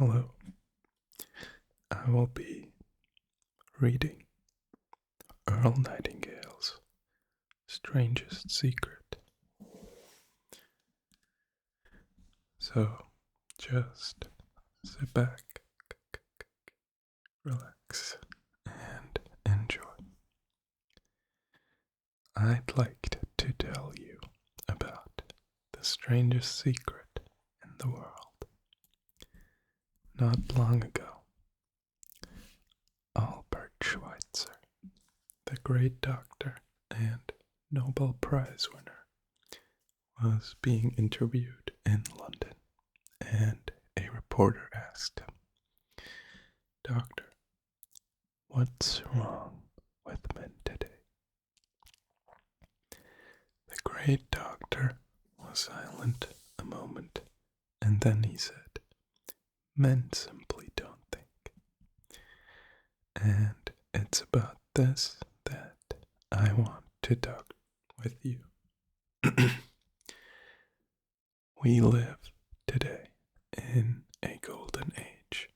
Hello, I will be reading Earl Nightingale's Strangest Secret. So just sit back, relax, and enjoy. I'd like to tell you about the strangest secret in the world. Not long ago, Albert Schweitzer, the great doctor and Nobel Prize winner, was being interviewed in London, and a reporter asked him, "Doctor, what's wrong with men today?" The great doctor was silent a moment, and then he said, "Men simply don't think. And it's about this that I want to talk with you." We live today in a golden age.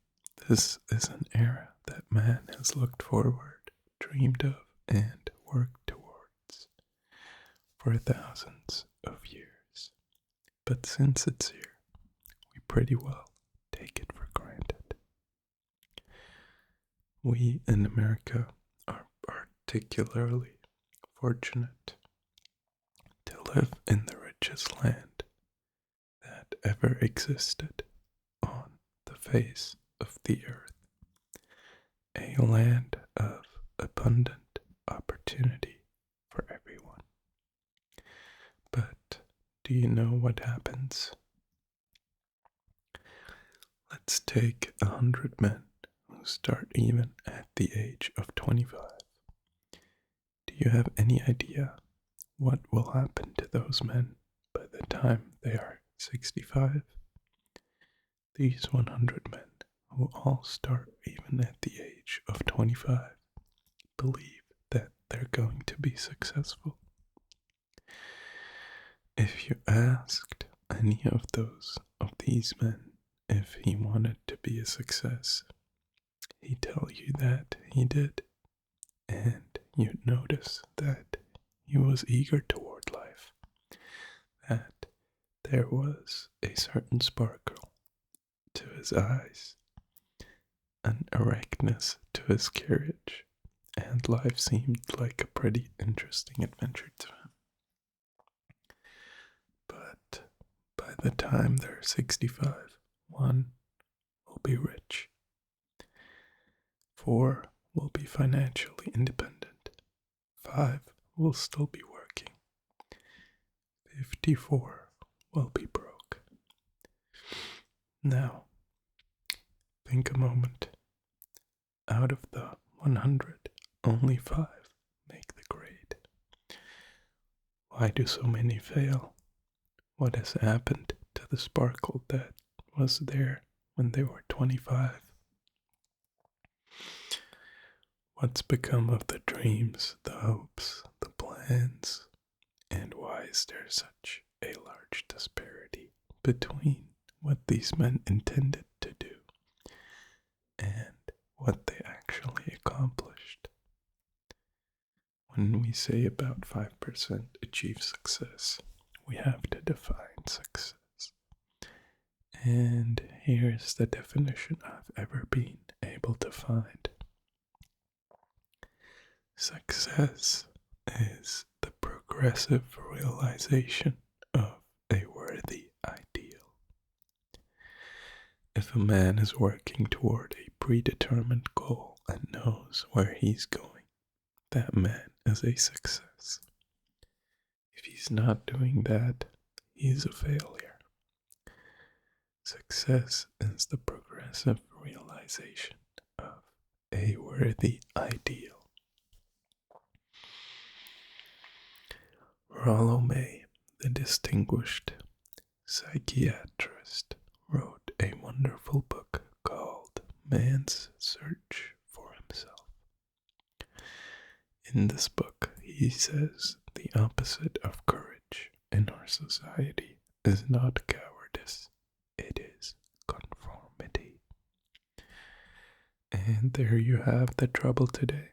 This is an era that man has looked forward, dreamed of, and worked towards for thousands of years. But since it's here, we pretty well take it for granted. We in America are particularly fortunate to live in the richest land that ever existed on the face of the earth, a land of abundant opportunity for everyone. But do you know what happens? Let's take 100 men who start even at the age of 25. Do you have any idea what will happen to those men by the time they are 65? These 100 men who all start even at the age of 25 believe that they're going to be successful. If you asked any of these men if he wanted to be a success, he'd tell you that he did, and you'd notice that he was eager toward life, that there was a certain sparkle to his eyes, an erectness to his carriage, and life seemed like a pretty interesting adventure to him. But by the time they're 65, 1 will be rich, 4 will be financially independent, 5 will still be working, 54 will be broke. Now, think a moment. Out of the 100, only 5 make the grade. Why do so many fail? What has happened to the sparkle that was there when they were 25? What's become of the dreams, the hopes, the plans? And why is there such a large disparity between what these men intended to do and what they actually accomplished? When we say about 5% achieve success, we have to define success. And here's the definition I've ever been able to find. Success is the progressive realization of a worthy ideal. If a man is working toward a predetermined goal and knows where he's going, that man is a success. If he's not doing that, he's a failure. Success is the progressive realization of a worthy ideal. Rollo May, the distinguished psychiatrist, wrote a wonderful book called Man's Search for Himself. In this book, he says the opposite of courage in our society is not cowardice, it is conformity. And there you have the trouble today.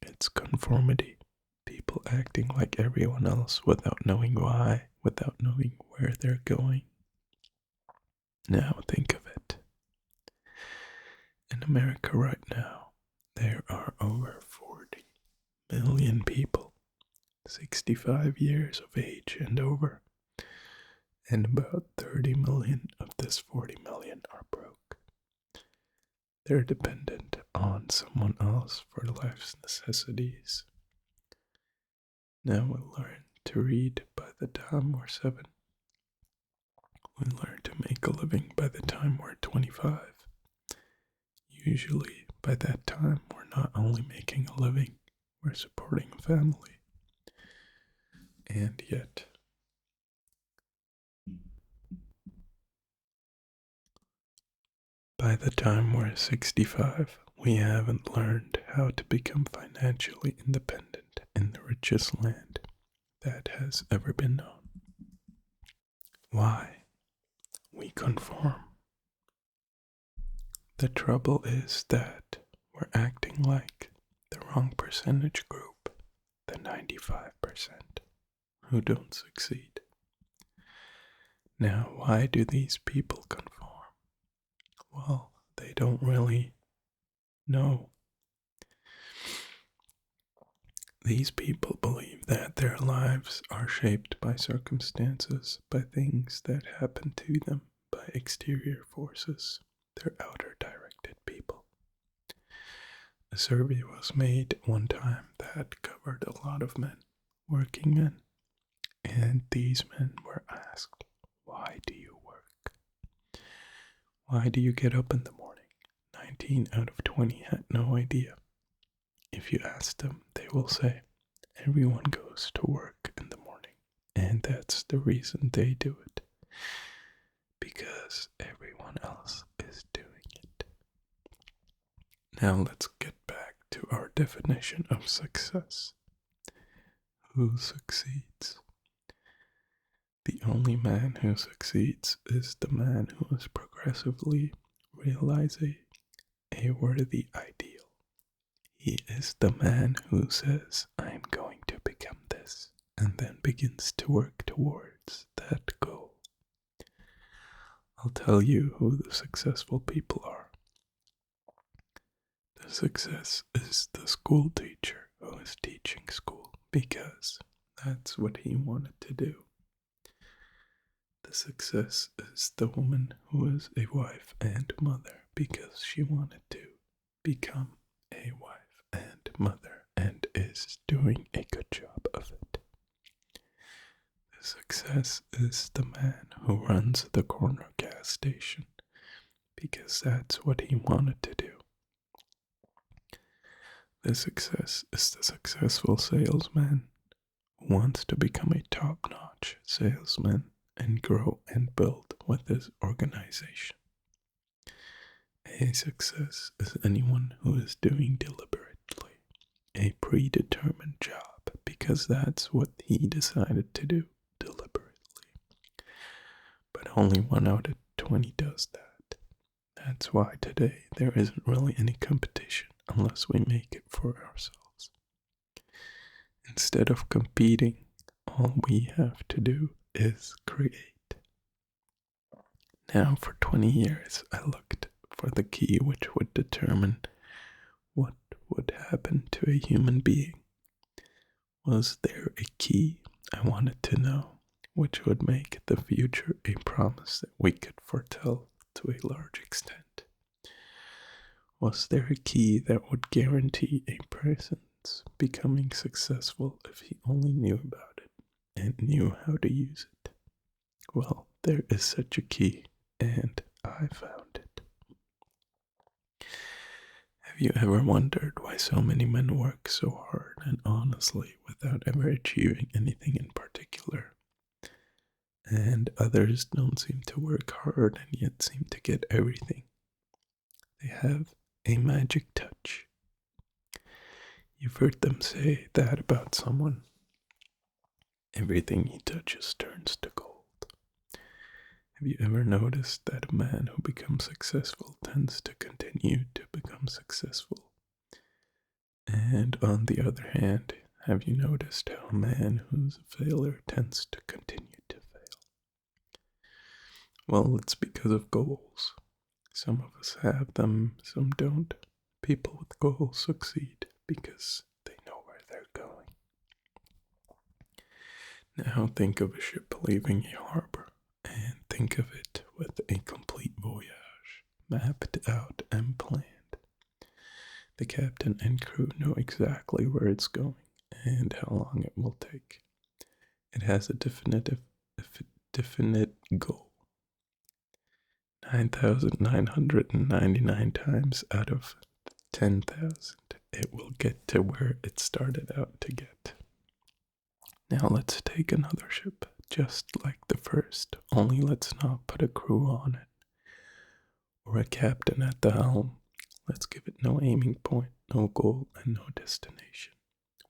It's conformity. People acting like everyone else without knowing why, without knowing where they're going. Now think of it. In America right now, there are over 40 million people, 65 years of age and over, and about 30 million of this 40 million are broke. They're dependent on someone else for life's necessities. Now we learn to read by the time we're 7. We learn to make a living by the time we're 25. Usually, by that time, we're not only making a living, we're supporting a family. And yet, by the time we're 65, we haven't learned how to become financially independent in the richest land that has ever been known. Why? We conform. The trouble is that we're acting like the wrong percentage group, the 95%, who don't succeed. Now, why do these people conform? Well, they don't really know. These people believe that their lives are shaped by circumstances, by things that happen to them, by exterior forces. They're outer directed people. A survey was made one time that covered a lot of men, working men, and these men were asked, why do you work? Why do you get up in the morning? 19 out of 20 had no idea. If you ask them, they will say, everyone goes to work in the morning, and that's the reason they do it. Because everyone else is doing it. Now let's get back to our definition of success. Who succeeds? The only man who succeeds is the man who is progressively realizing a worthy ideal. He is the man who says, I'm going to become this, and then begins to work towards that goal. I'll tell you who the successful people are. The success is the school teacher who is teaching school because that's what he wanted to do. The success is the woman who is a wife and mother because she wanted to become a wife and mother and is doing a good job of it. The success is the man who runs the corner gas station because that's what he wanted to do. The success is the successful salesman who wants to become a top-notch salesman and grow and build with his organization. A success is anyone who is doing deliberately a predetermined job because that's what he decided to do deliberately. But only 1 out of 20 does that. That's why today there isn't really any competition unless we make it for ourselves. Instead of competing, all we have to do is create. Now for 20 years I looked for the key which would determine what would happen to a human being. Was there a key I wanted to know which would make the future a promise that we could foretell to a large extent? Was there a key that would guarantee a person's becoming successful if he only knew about it and knew how to use it? Well, there is such a key, and I found it. Have you ever wondered why so many men work so hard and honestly without ever achieving anything in particular? And others don't seem to work hard and yet seem to get everything. They have a magic touch. You've heard them say that about someone. Everything he touches turns to gold. Have you ever noticed that a man who becomes successful tends to continue to become successful? And on the other hand, have you noticed how a man who's a failure tends to continue to fail? Well, it's because of goals. Some of us have them, some don't. People with goals succeed because they know where they're going. Now think of a ship leaving a harbor, and think of it with a complete voyage, mapped out and planned. The captain and crew know exactly where it's going and how long it will take. It has a definite goal. 9,999 times out of 10,000, it will get to where it started out to get. Now let's take another ship, just like the first, only let's not put a crew on it, or a captain at the helm. Let's give it no aiming point, no goal, and no destination.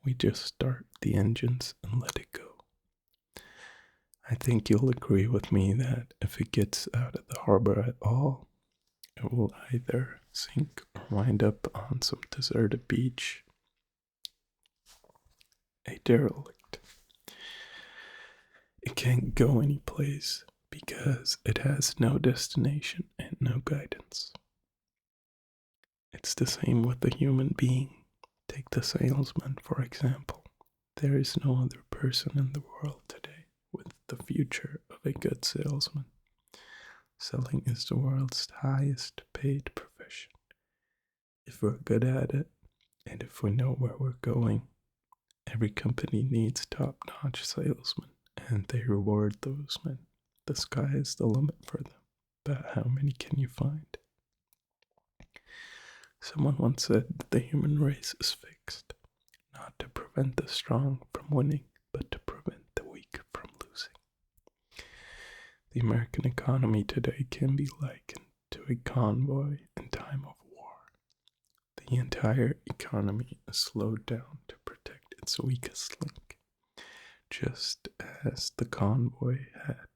We just start the engines and let it go. I think you'll agree with me that if it gets out of the harbor at all, it will either sink or wind up on some deserted beach, a derelict. It can't go any place because it has no destination and no guidance. It's the same with the human being. Take the salesman, for example. There is no other person in the world today with the future of a good salesman. Selling is the world's highest paid profession. If we're good at it, and if we know where we're going, every company needs top-notch salesmen, and they reward those men. The sky is the limit for them, but how many can you find? Someone once said that the human race is fixed, not to prevent the strong from winning, but to prevent the weak from losing. The American economy today can be likened to a convoy in time of war. The entire economy is slowed down to protect its weakest link, just as the convoy had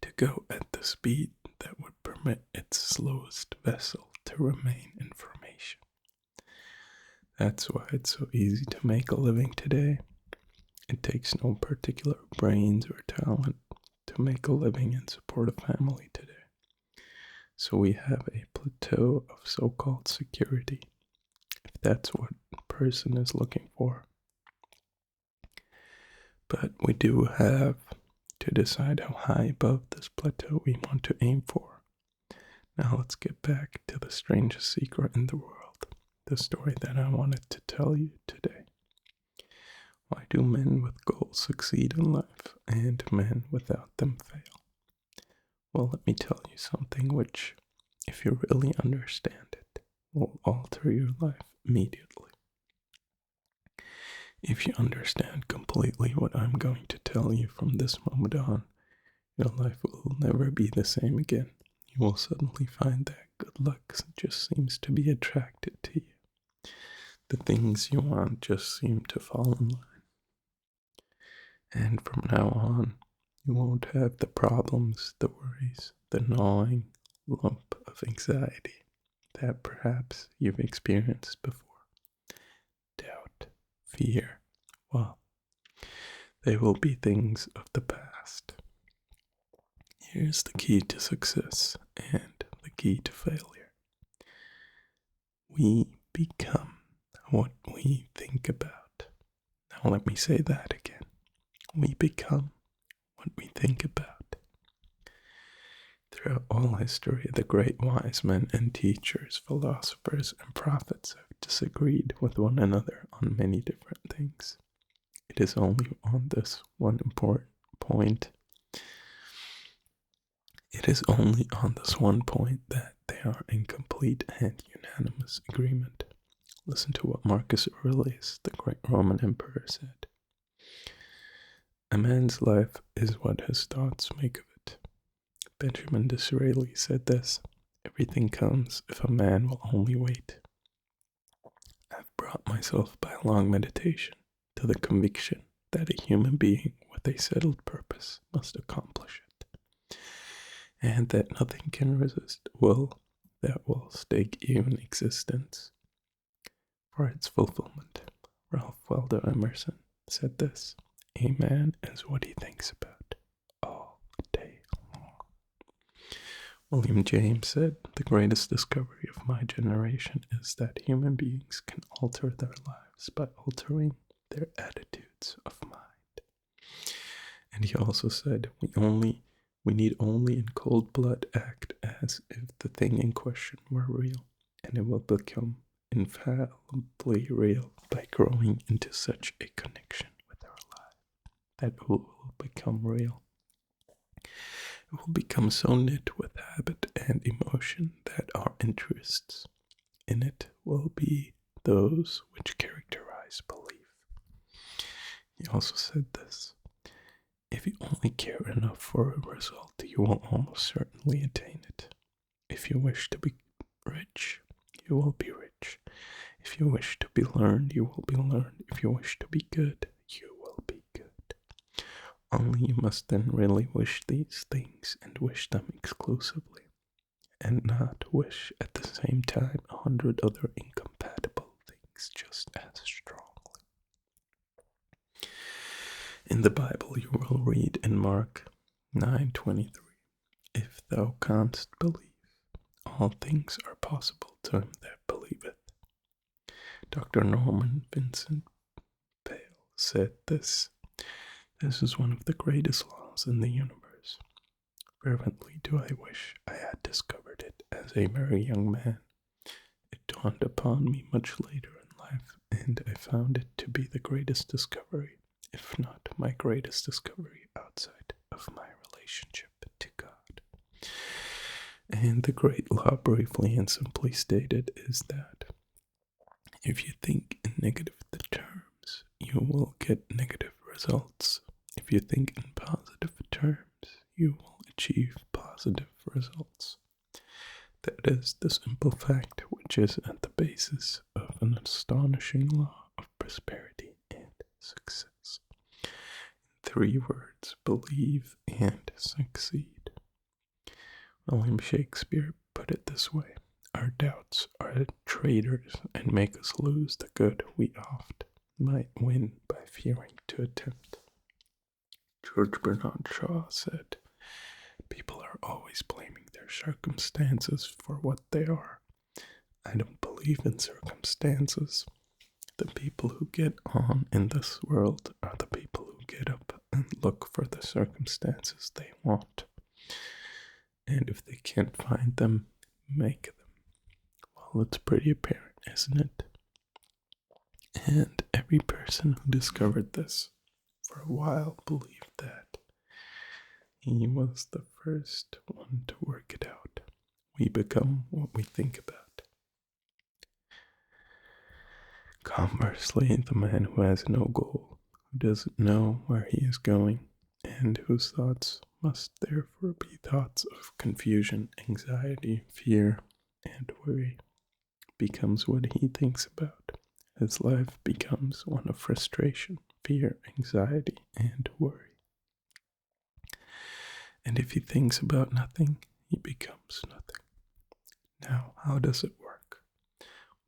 to go at the speed that would permit its slowest vessel to remain in formation. That's why it's so easy to make a living today. It takes no particular brains or talent to make a living and support a family today. So we have a plateau of so-called security, if that's what a person is looking for. But we do have to decide how high above this plateau we want to aim for. Now let's get back to the strangest secret in the world, the story that I wanted to tell you today. Why do men with goals succeed in life and men without them fail? Well, let me tell you something which, if you really understand it, will alter your life immediately. If you understand completely what I'm going to tell you from this moment on, your life will never be the same again. You will suddenly find that good luck just seems to be attracted to you. The things you want just seem to fall in line. And from now on, you won't have the problems, the worries, the gnawing lump of anxiety that perhaps you've experienced before. Doubt, fear, well, they will be things of the past. Here's the key to success and the key to failure. We become what we think about. Now let me say that again. We become what we think about. Throughout all history, the great wise men and teachers, philosophers, and prophets have disagreed with one another on many different things. It is only on this one important point. It is only on this one point that they are in complete and unanimous agreement. Listen to what Marcus Aurelius, the great Roman emperor, said. A man's life is what his thoughts make of it. Benjamin Disraeli said this. Everything comes if a man will only wait. I've brought myself by long meditation to the conviction that a human being with a settled purpose must accomplish it. and that nothing can resist that will stake even existence for its fulfillment. Ralph Waldo Emerson said this: a man is what he thinks about all day long. William James said, the greatest discovery of my generation is that human beings can alter their lives by altering their attitudes of mind. And he also said, we need only in cold blood act as if the thing in question were real, and it will become infallibly real by growing into such a connection with our life that it will become real. It will become so knit with habit and emotion that our interests in it will be those which characterize belief. He also said this: if you only care enough for a result, you will almost certainly attain it. If you wish to be rich, you will be rich. If you wish to be learned, you will be learned. If you wish to be good, you will be good. Only you must then really wish these things, and wish them exclusively, and not wish at the same time 100 other incompatible things just as strongly. In the Bible you will read in Mark 9:23, if thou canst believe, all things are possible to him that believeth. Dr. Norman Vincent Peale said this: this is one of the greatest laws in the universe. Fervently do I wish I had discovered it as a very young man. It dawned upon me much later in life, and I found it to be the greatest discovery, if not my greatest discovery outside of my relationship to God. And the great law, briefly and simply stated, is that if you think in negative terms, you will get negative results. If you think in positive terms, you will achieve positive results. That is the simple fact which is at the basis of an astonishing law of prosperity and success. In 3 words: believe and succeed. William Shakespeare put it this way: our doubts are traitors and make us lose the good we oft might win by fearing to attempt. George Bernard Shaw said, people are always blaming their circumstances for what they are. I don't believe in circumstances. The people who get on in this world are the people who get up and look for the circumstances they want. And if they can't find them, make them. Well, it's pretty apparent, isn't it? And every person who discovered this for a while believed that. He was the first one to work it out. We become what we think about. Conversely, the man who has no goal, who doesn't know where he is going, and whose thoughts must therefore be thoughts of confusion, anxiety, fear, and worry, becomes what he thinks about. His life becomes one of frustration, fear, anxiety, and worry. And if he thinks about nothing, he becomes nothing. Now, how does it work?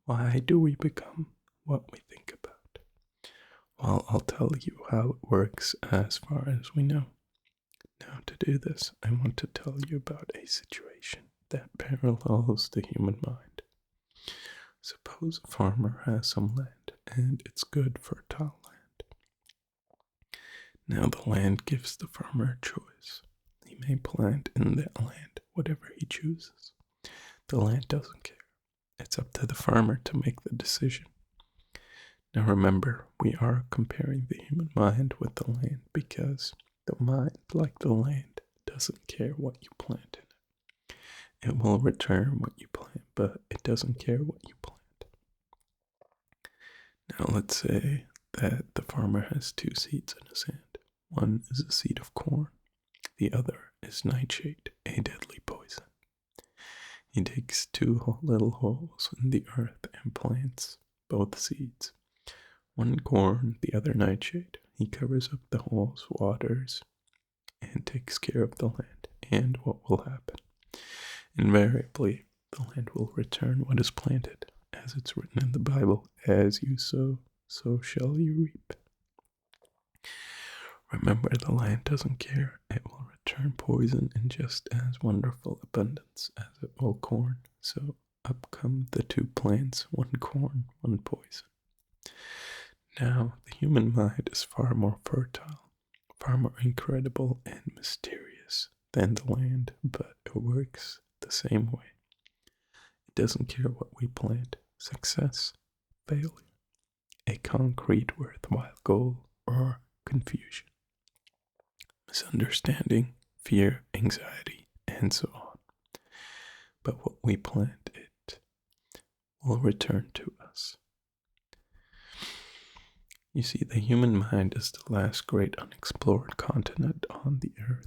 Why do we become what we think about? Well, I'll tell you how it works as far as we know. Now, to do this, I want to tell you about a situation that parallels the human mind. Suppose a farmer has some land, and it's good fertile land. Now the land gives the farmer a choice. He may plant in that land whatever he chooses. The land doesn't care. It's up to the farmer to make the decision. Now remember, we are comparing the human mind with the land because the mind, like the land, doesn't care what you plant in it. It will return what you plant, but it doesn't care what you plant. Now let's say that the farmer has 2 seeds in his hand. One is a seed of corn. The other is nightshade, a deadly poison. He digs 2 little holes in the earth and plants both seeds. One corn, the other nightshade. He covers up the holes, waters, and takes care of the land. And what will happen? Invariably, the land will return what is planted, as it's written in the Bible, as you sow, so shall you reap. Remember, the land doesn't care. It will return poison in just as wonderful abundance as it will corn. So up come the two plants, one corn, one poison. Now, the human mind is far more fertile, far more incredible and mysterious than the land, but it works the same way. It doesn't care what we plant, success, failure, a concrete worthwhile goal, or confusion, misunderstanding, fear, anxiety, and so on. But what we plant, it will return to us. You see, the human mind is the last great unexplored continent on the earth.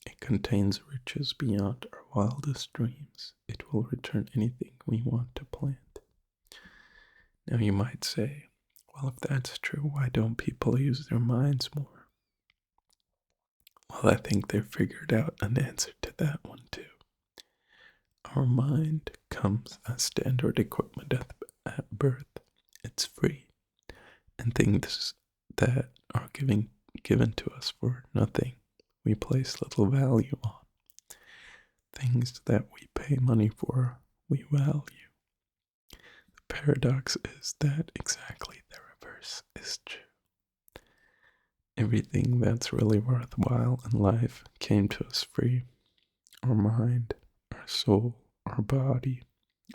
It contains riches beyond our wildest dreams. It will return anything we want to plant. Now you might say, well, if that's true, why don't people use their minds more? Well, I think they've figured out an answer to that one too. Our mind comes as standard equipment at birth. It's free. And things that are given to us for nothing, we place little value on. Things that we pay money for, we value. The paradox is that exactly the reverse is true. Everything that's really worthwhile in life came to us free. Our mind, our soul, our body,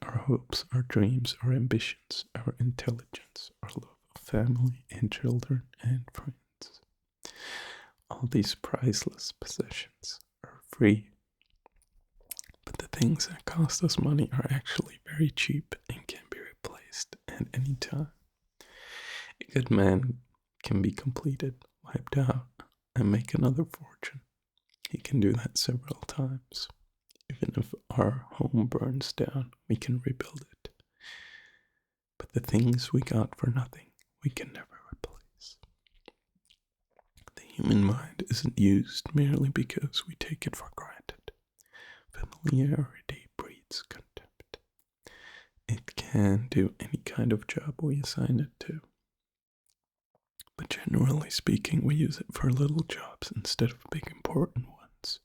our hopes, our dreams, our ambitions, our intelligence, our love of family and children and friends. All these priceless possessions are free. But the things that cost us money are actually very cheap and can be replaced at any time. A good man can be completed, wiped out, and make another fortune. He can do that several times. Even if our home burns down, we can rebuild it. But the things we got for nothing, we can never replace. The human mind isn't used merely because we take it for granted. Familiarity breeds contempt. It can do any kind of job we assign it to. But generally speaking, we use it for little jobs instead of big important ones.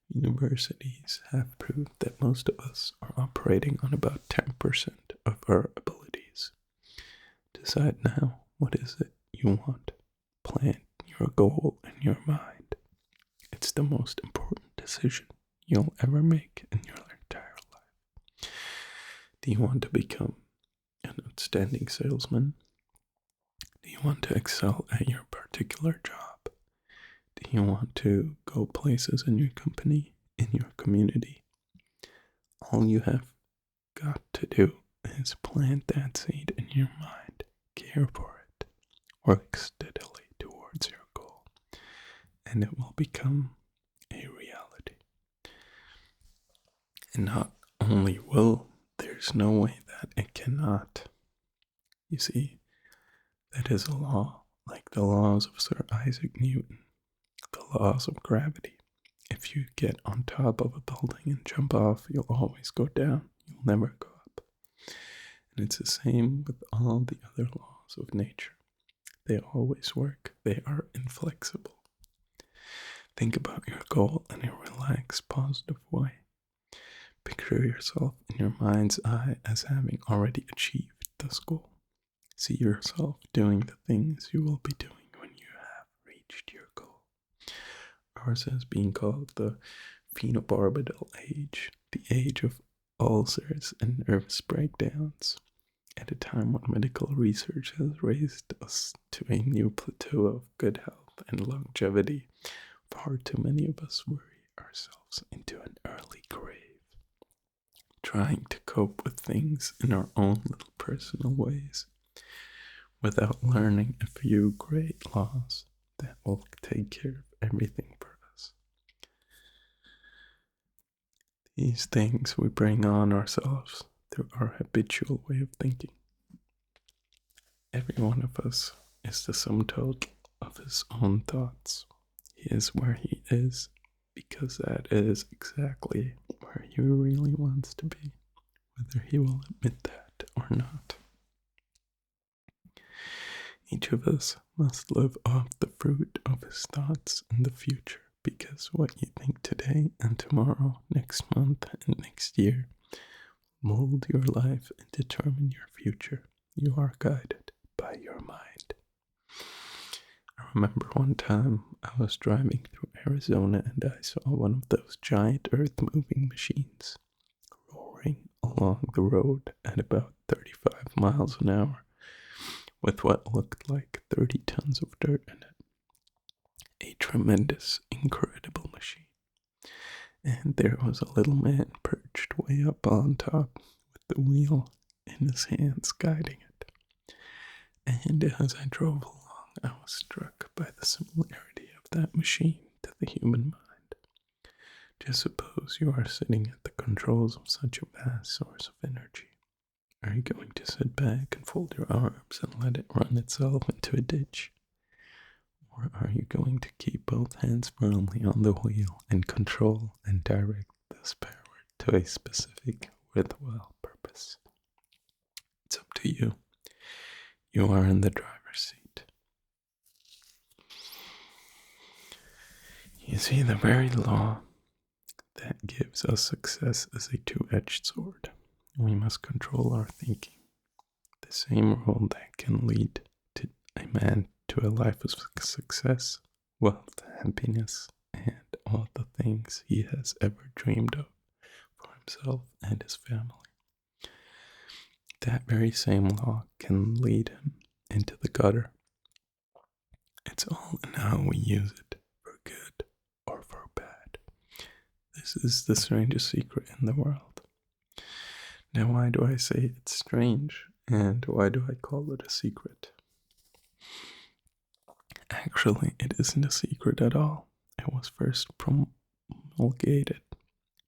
Universities have proved that most of us are operating on about 10% of our abilities. Decide now, what is it you want? Plant your goal in your mind. It's the most important decision you'll ever make in your entire life. Do you want to become an outstanding salesman? Do you want to excel at your particular job? Do you want to go places in your company, in your community? All you have got to do is plant that seed in your mind, care for it, work steadily towards your goal, and it will become a reality. And not only will, there's no way that it cannot. You see, that is a law, like the laws of Sir Isaac Newton, the laws of gravity. If you get on top of a building and jump off, you'll always go down. You'll never go up. And it's the same with all the other laws of nature. They always work. They are inflexible. Think about your goal in a relaxed, positive way. Picture yourself in your mind's eye as having already achieved this goal. See yourself doing the things you will be doing when you have reached your goal. Ours is being called the phenobarbital age, the age of ulcers and nervous breakdowns, at a time when medical research has raised us to a new plateau of good health and longevity. Far too many of us worry ourselves into an early grave, trying to cope with things in our own little personal ways, without learning a few great laws that will take care of everything for us. These things we bring on ourselves through our habitual way of thinking. Every one of us is the sum total of his own thoughts. He is where he is because that is exactly where he really wants to be, whether he will admit that or not. Each of us must live off the fruit of his thoughts in the future, because what you think today and tomorrow, next month and next year, mold your life and determine your future. You are guided by your mind. I remember one time I was driving through Arizona and I saw one of those giant earth-moving machines roaring along the road at about 35 miles an hour with what looked like 30 tons of dirt in it. A tremendous, incredible machine. And there was a little man perched way up on top with the wheel in his hands guiding it. And as I drove along, I was struck by the similarity of that machine to the human mind. Just suppose you are sitting at the controls of such a vast source of energy. Are you going to sit back and fold your arms and let it run itself into a ditch? Or are you going to keep both hands firmly on the wheel and control and direct this power to a specific, worthwhile purpose? It's up to you. You are in the driver's seat. You see, the very law that gives us success is a two-edged sword. We must control our thinking. The same rule that can lead to a man to a life of success, wealth, happiness, and all the things he has ever dreamed of for himself and his family. That very same law can lead him into the gutter. It's all in how we use it, for good or for bad. This is the strangest secret in the world. Now, why do I say it's strange, and why do I call it a secret? Actually, it isn't a secret at all. It was first promulgated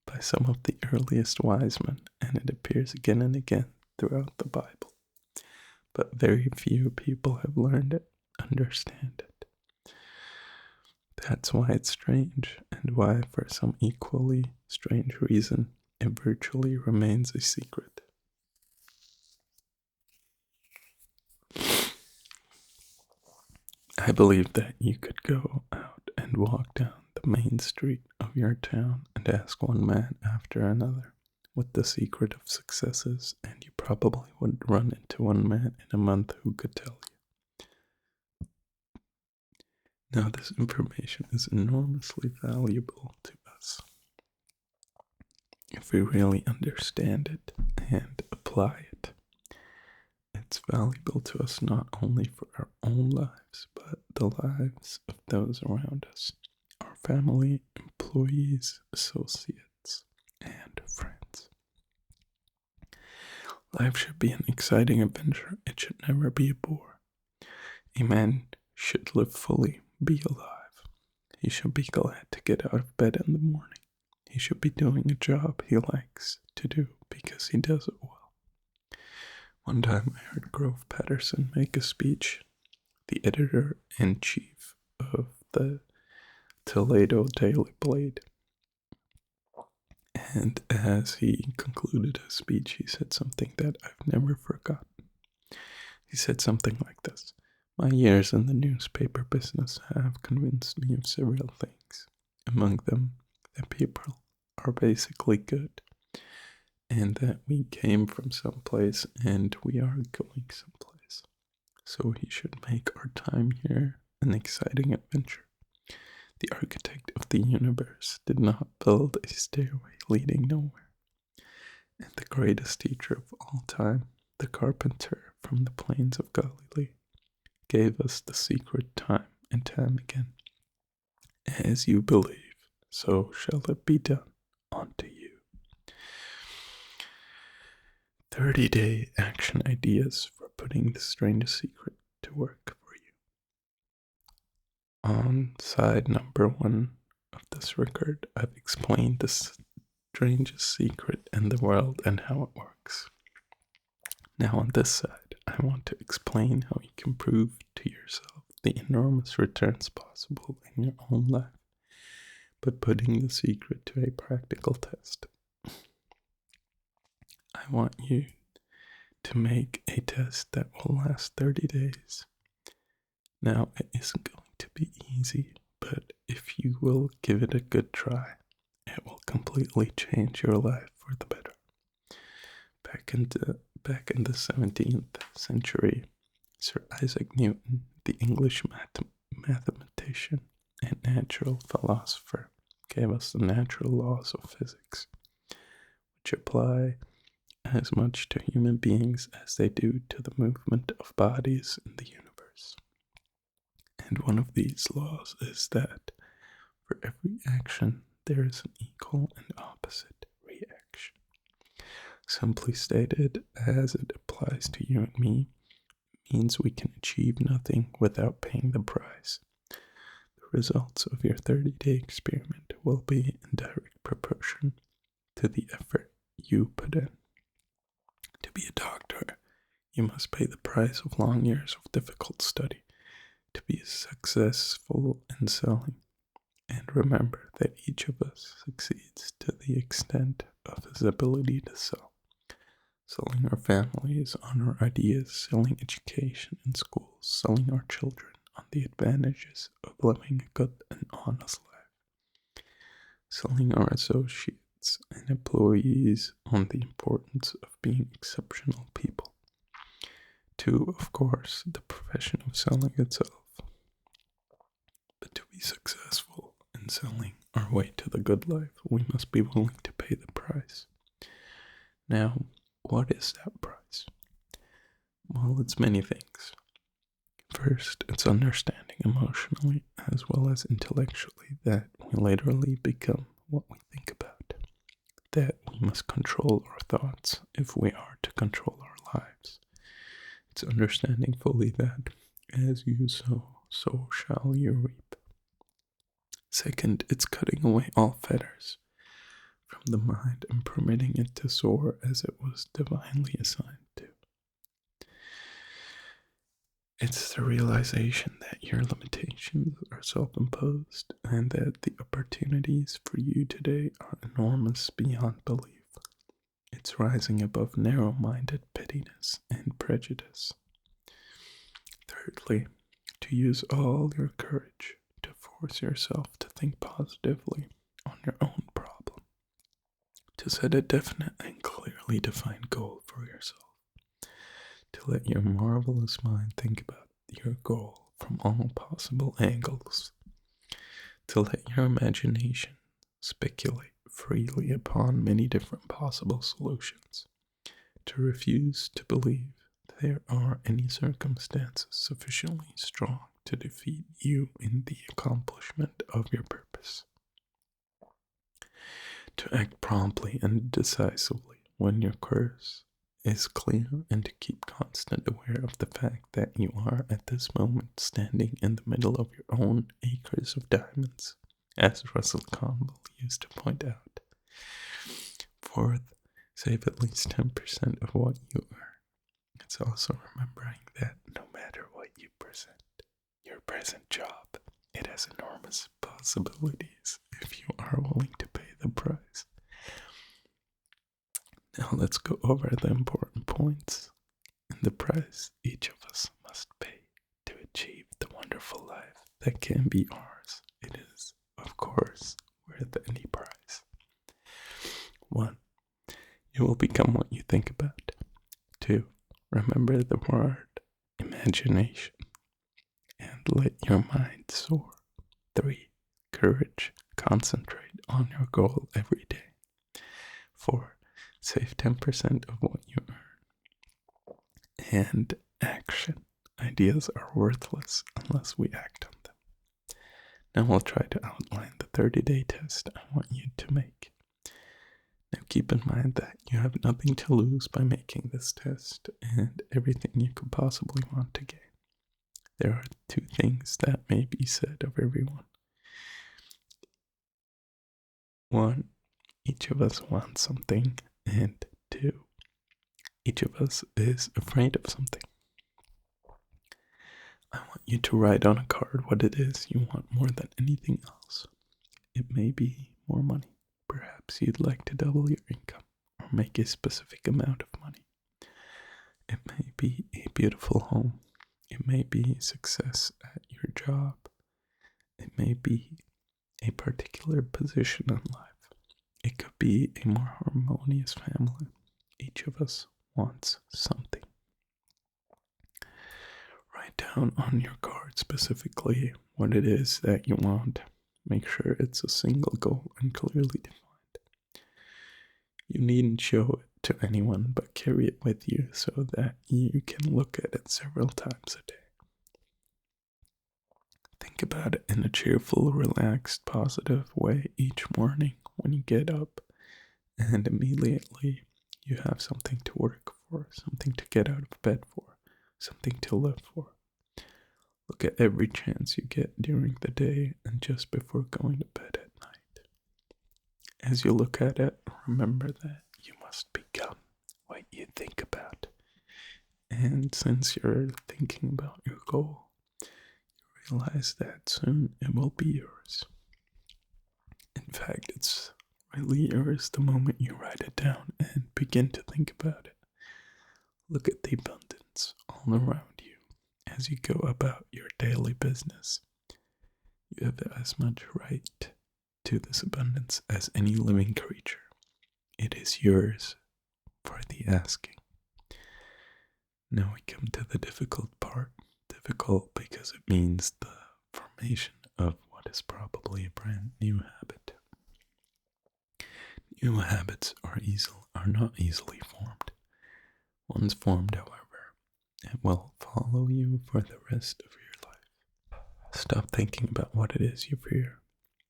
by some of the earliest wise men, and it appears again and again throughout the Bible. But very few people have learned it, understand it. That's why it's strange, and why, for some equally strange reason, it virtually remains a secret. I believe that you could go out and walk down the main street of your town and ask one man after another what the secret of success is, and you probably would run into one man in a month who could tell you. Now, this information is enormously valuable to us if we really understand it and apply it. It's valuable to us not only for our own lives, but the lives of those around us, our family, employees, associates, and friends. Life should be an exciting adventure. It should never be a bore. A man should live fully, be alive. He should be glad to get out of bed in the morning. He should be doing a job he likes to do because he does it well. One time I heard Grove Patterson make a speech, the editor-in-chief of the Toledo Daily Blade. And as he concluded his speech, he said something that I've never forgotten. He said something like this: "My years in the newspaper business have convinced me of several things. Among them, that people are basically good, and that we came from someplace and we are going someplace. So he should make our time here an exciting adventure. The architect of the universe did not build a stairway leading nowhere. And the greatest teacher of all time, the carpenter from the plains of Galilee, gave us the secret time and time again. As you believe, so shall it be done unto you." 30-day action ideas for putting the strangest secret to work for you. On side number 1 of this record, I've explained the strangest secret in the world and how it works. Now on this side, I want to explain how you can prove to yourself the enormous returns possible in your own life but putting the secret to a practical test. I want you to make a test that will last 30 days. Now, it isn't going to be easy, but if you will give it a good try, it will completely change your life for the better. Back in the 17th century, Sir Isaac Newton, the English mathematician and natural philosopher, gave us the natural laws of physics, which apply as much to human beings as they do to the movement of bodies in the universe. And one of these laws is that for every action, there is an equal and opposite reaction. Simply stated, as it applies to you and me, means we can achieve nothing without paying the price. The results of your 30-day experiment will be in direct proportion to the effort you put in. To be a doctor, you must pay the price of long years of difficult study. To be successful in selling, and remember that each of us succeeds to the extent of his ability to sell. Selling our families on our ideas, selling education in schools, selling our children on the advantages of living a good and honest life. Selling our associates and employees on the importance of being exceptional people. To, of course, the profession of selling itself. But to be successful in selling our way to the good life, we must be willing to pay the price. Now, what is that price? Well, it's many things. First, it's understanding emotionally as well as intellectually that we literally become what we think about. That we must control our thoughts if we are to control our lives. It's understanding fully that as you sow, so shall you reap. Second, it's cutting away all fetters from the mind and permitting it to soar as it was divinely assigned to. It's the realization that your limitations are self-imposed and that the opportunities for you today are enormous beyond belief. It's rising above narrow-minded pettiness and prejudice. Thirdly, to use all your courage to force yourself to think positively on your own problem. To set a definite and clearly defined goal for yourself. To let your marvelous mind think about your goal from all possible angles. To let your imagination speculate freely upon many different possible solutions. To refuse to believe there are any circumstances sufficiently strong to defeat you in the accomplishment of your purpose. To act promptly and decisively when your course is clear, and to keep constant aware of the fact that you are at this moment standing in the middle of your own acres of diamonds, as Russell Conwell used to point out. Fourth, save at least 10% of what you earn. It's also remembering that no matter what you present, your present job, it has enormous possibilities if you are willing to pay the price. Now let's go over the important points and the price each of us must pay to achieve the wonderful life that can be ours. It is, of course, worth any price. 1. You will become what you think about. 2. Remember the word imagination and let your mind soar. 3. Courage. Concentrate on your goal every day. 4. Save 10% of what you earn. And action. Ideas are worthless unless we act on them. Now I'll try to outline the 30-day test I want you to make. Now keep in mind that you have nothing to lose by making this test and everything you could possibly want to gain. There are 2 things that may be said of everyone. 1, each of us wants something, and 2, each of us is afraid of something. I want you to write on a card what it is you want more than anything else. It may be more money. Perhaps you'd like to double your income or make a specific amount of money. It may be a beautiful home. It may be success at your job. It may be a particular position in life. It could be a more harmonious family. Each of us wants something. Write down on your card specifically what it is that you want. Make sure it's a single goal and clearly defined. You needn't show it to anyone, but carry it with you so that you can look at it several times a day. Think about it in a cheerful, relaxed, positive way each morning when you get up, and immediately you have something to work for, something to get out of bed for, something to live for. Look at every chance you get during the day and just before going to bed at night. As you look at it, remember that you must become what you think about. And since you're thinking about your goal, you realize that soon it will be yours. In fact, it's really yours the moment you write it down and begin to think about it. Look at the abundance all around you as you go about your daily business. You have as much right to this abundance as any living creature. It is yours for the asking. Now we come to the difficult part. Difficult because it means the formation of what is probably a brand new habit. New habits are not easily formed. Once formed, however, it will follow you for the rest of your life. Stop thinking about what it is you fear.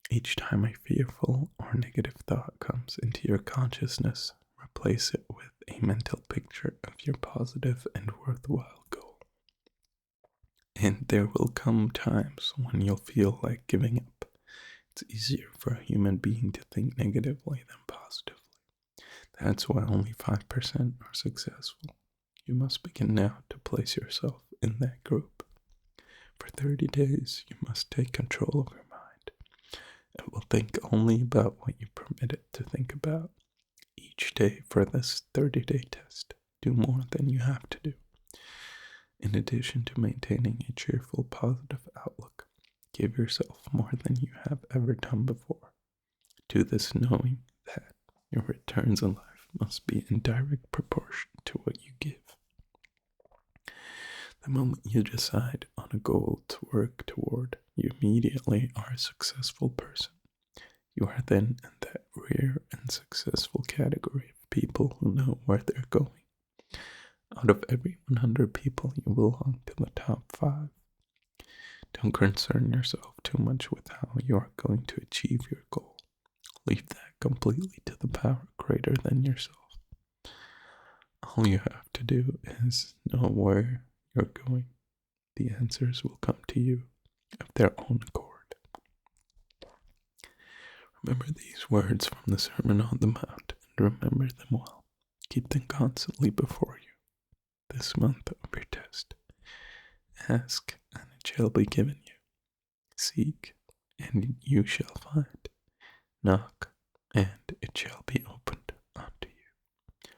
Each time a fearful or negative thought comes into your consciousness, replace it with a mental picture of your positive and worthwhile goal. And there will come times when you'll feel like giving up. It's easier for a human being to think negatively than positively. That's why only 5% are successful. You must begin now to place yourself in that group. For 30 days, you must take control of your mind. It will think only about what you permit it to think about. Each day for this 30-day test, do more than you have to do. In addition to maintaining a cheerful, positive outlook, give yourself more than you have ever done before. Do this knowing that your returns in life must be in direct proportion to what you give. The moment you decide on a goal to work toward, you immediately are a successful person. You are then in that rare and successful category of people who know where they're going. Out of every 100 people, you belong to the top 5. Don't concern yourself too much with how you are going to achieve your goal. Leave that completely to the power greater than yourself. All you have to do is know where you're going. The answers will come to you of their own accord. Remember these words from the Sermon on the Mount and remember them well. Keep them constantly before you. This month of your test. Ask, and it shall be given you. Seek, and you shall find. Knock, and it shall be opened unto you.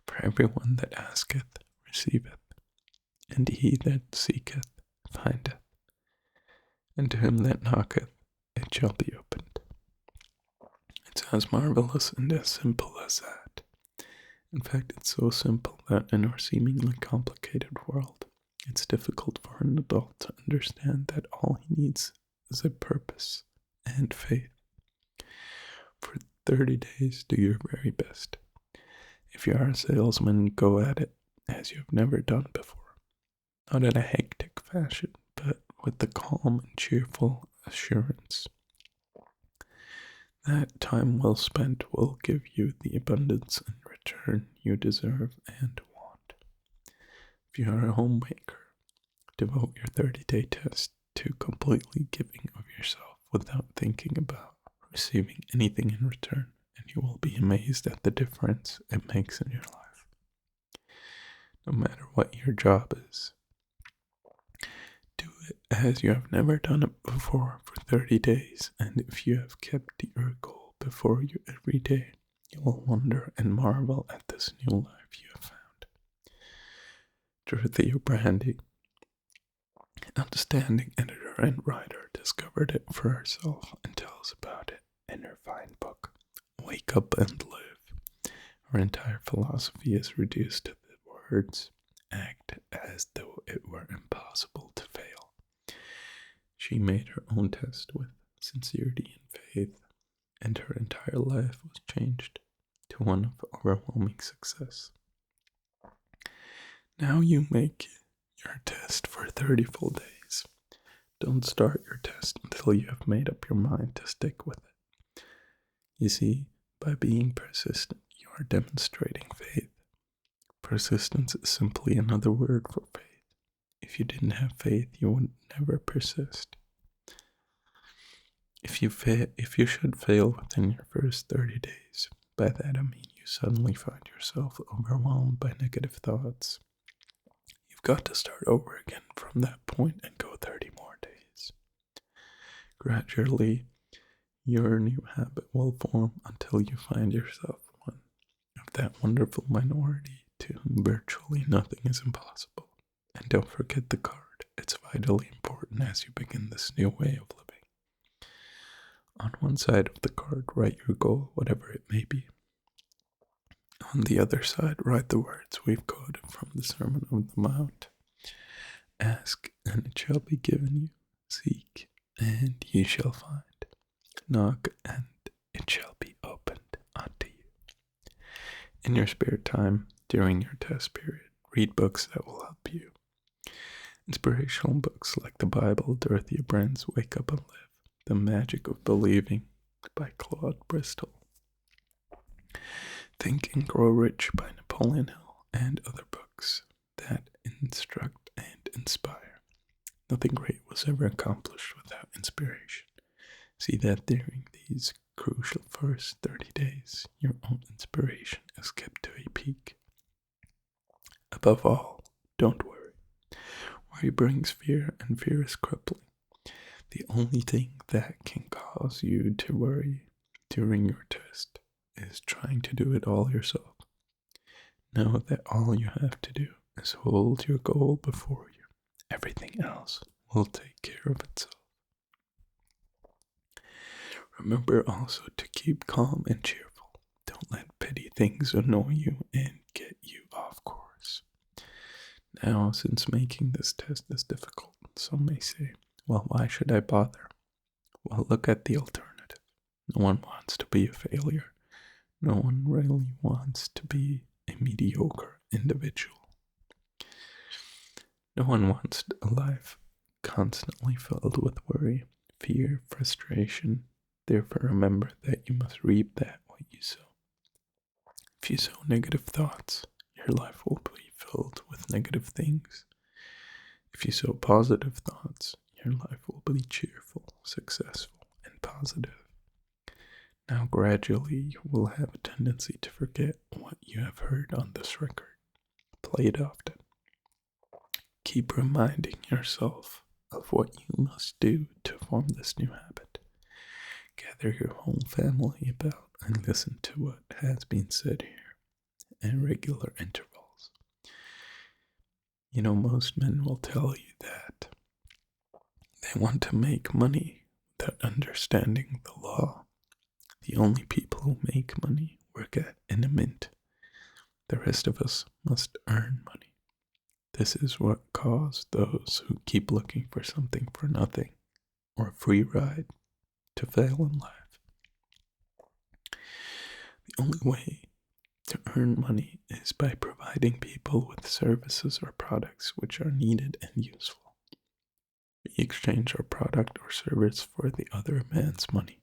For everyone that asketh receiveth, and he that seeketh findeth, and to him that knocketh it shall be opened. It's as marvelous and as simple as that. In fact, it's so simple that in our seemingly complicated world, it's difficult for an adult to understand that all he needs is a purpose and faith. For 30 days, do your very best. If you are a salesman, go at it as you have never done before. Not in a hectic fashion, but with the calm and cheerful assurance that time well spent will give you the abundance and return you deserve and want. If you are a homemaker, devote your 30-day test to completely giving of yourself without thinking about receiving anything in return, and you will be amazed at the difference it makes in your life. No matter what your job is, do it as you have never done it before for 30 days, and if you have kept your goal before you every day, you will wonder and marvel at this new life you have found. Dorothy Brandy, outstanding editor and writer, discovered it for herself and tells about it in her fine book, Wake Up and Live. Her entire philosophy is reduced to the words, act as though it were impossible to fail. She made her own test with sincerity and faith, and her entire life was changed to one of overwhelming success. Now you make your test for 30 full days. Don't start your test until you have made up your mind to stick with it. You see, by being persistent, you are demonstrating faith. Persistence is simply another word for faith. If you didn't have faith, you would never persist. If you should fail within your first 30 days, by that I mean you suddenly find yourself overwhelmed by negative thoughts. You've got to start over again from that point and go 30 more days. Gradually, your new habit will form until you find yourself one of that wonderful minority to whom virtually nothing is impossible. And don't forget the card. It's vitally important as you begin this new way of living. On one side of the card, write your goal, whatever it may be. On the other side, write the words we've quoted from the Sermon on the Mount. Ask, and it shall be given you. Seek, and ye shall find. Knock, and it shall be opened unto you. In your spare time, during your test period, read books that will help you. Inspirational books like the Bible, Dorothy Brand's Wake Up and Live, The Magic of Believing by Claude Bristol, Think and Grow Rich by Napoleon Hill, and other books that instruct and inspire. Nothing great was ever accomplished without inspiration. See that during these crucial first 30 days, your own inspiration is kept to a peak. Above all, don't worry. Worry brings fear, and fear is crippling. The only thing that can cause you to worry during your test is trying to do it all yourself. Know that all you have to do is hold your goal before you. Everything else will take care of itself. Remember also to keep calm and cheerful. Don't let petty things annoy you and get you off course. Now, since making this test is difficult, some may say, well, why should I bother? Well, look at the alternative. No one wants to be a failure. No one really wants to be a mediocre individual. No one wants a life constantly filled with worry, fear, frustration. Therefore, remember that you must reap that what you sow. If you sow negative thoughts, your life will be filled with negative things. If you sow positive thoughts, your life will be cheerful, successful, and positive. Now, gradually, you will have a tendency to forget what you have heard on this record. Play it often. Keep reminding yourself of what you must do to form this new habit. Gather your whole family about and listen to what has been said here in regular intervals. You know, most men will tell you that they want to make money without understanding the law. The only people who make money work in a mint. The rest of us must earn money. This is what caused those who keep looking for something for nothing or a free ride to fail in life. The only way to earn money is by providing people with services or products which are needed and useful. We exchange our product or service for the other man's money.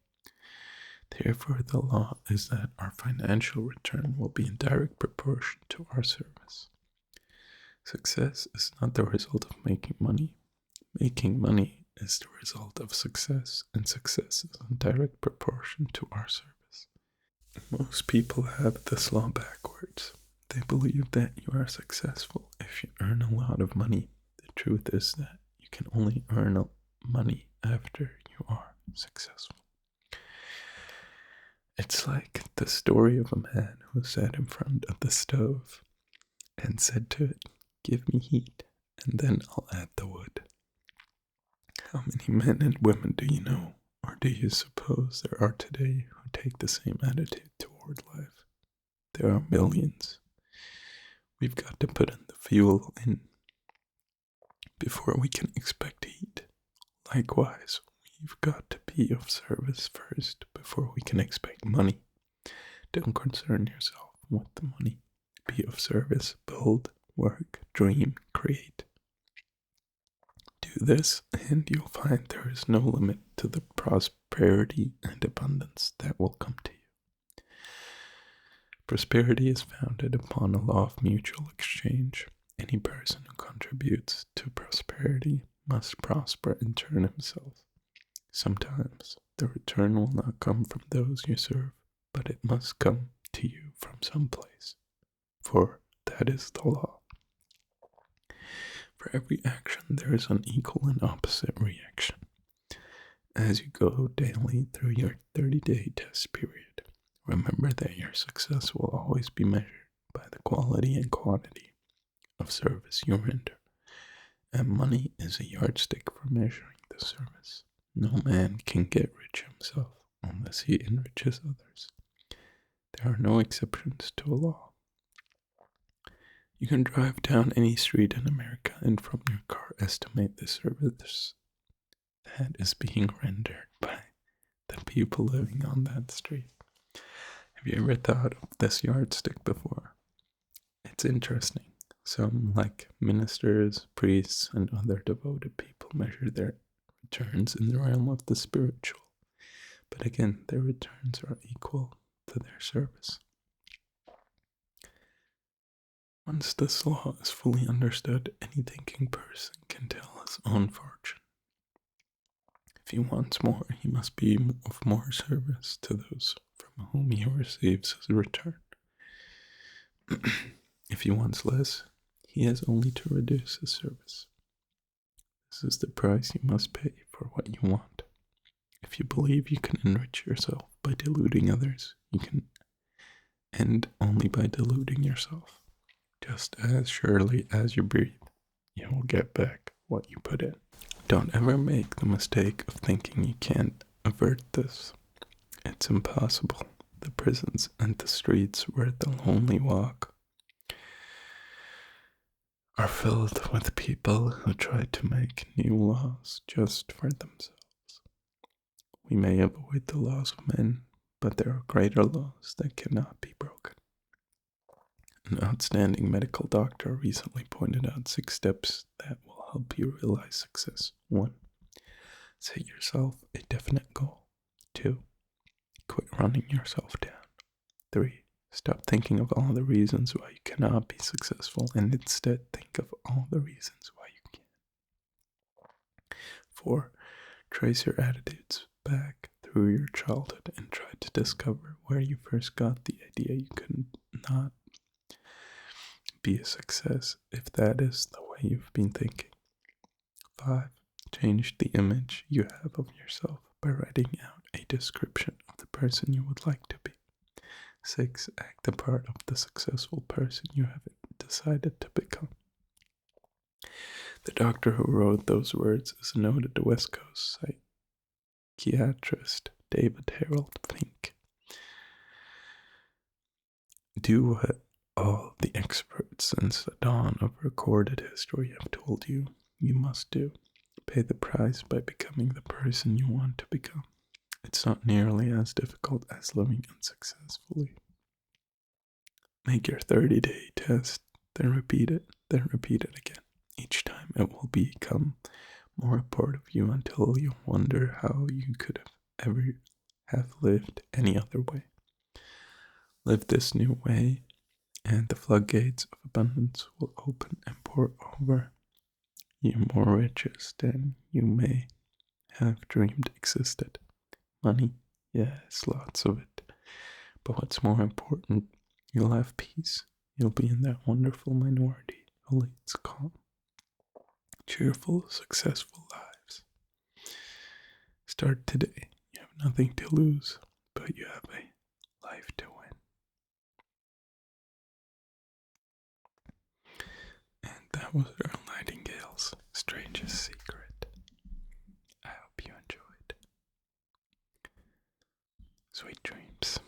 Therefore, the law is that our financial return will be in direct proportion to our service. Success is not the result of making money. Making money is the result of success, and success is in direct proportion to our service. Most people have this law backwards. They believe that you are successful if you earn a lot of money. The truth is that you can only earn money after you are successful. It's like the story of a man who sat in front of the stove and said to it, "Give me heat, and then I'll add the wood." How many men and women do you know, or do you suppose there are today who take the same attitude toward life? There are millions. We've got to put in the fuel in before we can expect heat. Likewise, we've got to be of service first before we can expect money. Don't concern yourself with the money. Be of service, build, work, dream, create. Do this, and you'll find there is no limit to the prosperity and abundance that will come to you. Prosperity is founded upon a law of mutual exchange. Any person who contributes to prosperity must prosper in turn himself. Sometimes the return will not come from those you serve, but it must come to you from some place, for that is the law. For every action there is an equal and opposite reaction. As you go daily through your 30-day test period, remember that your success will always be measured by the quality and quantity of service you render, and money is a yardstick for measuring the service. No man can get rich himself unless he enriches others. There are no exceptions to a law. You can drive down any street in America and from your car estimate the service that is being rendered by the people living on that street. Have you ever thought of this yardstick before? It's interesting. Some, like ministers, priests, and other devoted people, measure their returns in the realm of the spiritual. But again, their returns are equal to their service. Once this law is fully understood, any thinking person can tell his own fortune. If he wants more, he must be of more service to those from whom he receives his return. If he wants less, he has only to reduce his service. This is the price you must pay for what you want. If you believe you can enrich yourself by deluding others, you can end only by deluding yourself. Just as surely as you breathe, you will get back what you put in. Don't ever make the mistake of thinking you can't avert this. It's impossible. The prisons and the streets where the lonely walk are filled with people who try to make new laws just for themselves. We may avoid the laws of men, but there are greater laws that cannot be broken. An outstanding medical doctor recently pointed out 6 steps that will help you realize success. 1. Set yourself a definite goal. 2. Quit running yourself down. 3. Stop thinking of all the reasons why you cannot be successful and instead think of all the reasons why you can. 4. Trace your attitudes back through your childhood and try to discover where you first got the idea you could not be a success if that is the way you've been thinking. 5. Change the image you have of yourself by writing out a description of the person you would like to be. 6. Act the part of the successful person you have decided to become. The doctor who wrote those words is a noted West Coast psychiatrist, David Harold Fink. Do what all the experts since the dawn of recorded history have told you must do. Pay the price by becoming the person you want to become. It's not nearly as difficult as living unsuccessfully. Make your 30-day test, then repeat it again. Each time it will become more a part of you until you wonder how you could have ever have lived any other way. Live this new way, and the floodgates of abundance will open and pour over you more riches than you may have dreamed existed. Money, yes, lots of it. But what's more important, you'll have peace. You'll be in that wonderful minority who leads calm. cheerful, successful lives. Start today. You have nothing to lose, but you have a life to win. And that was Earl Nightingale's Strangest Secret. I hope you enjoyed. Sweet dreams.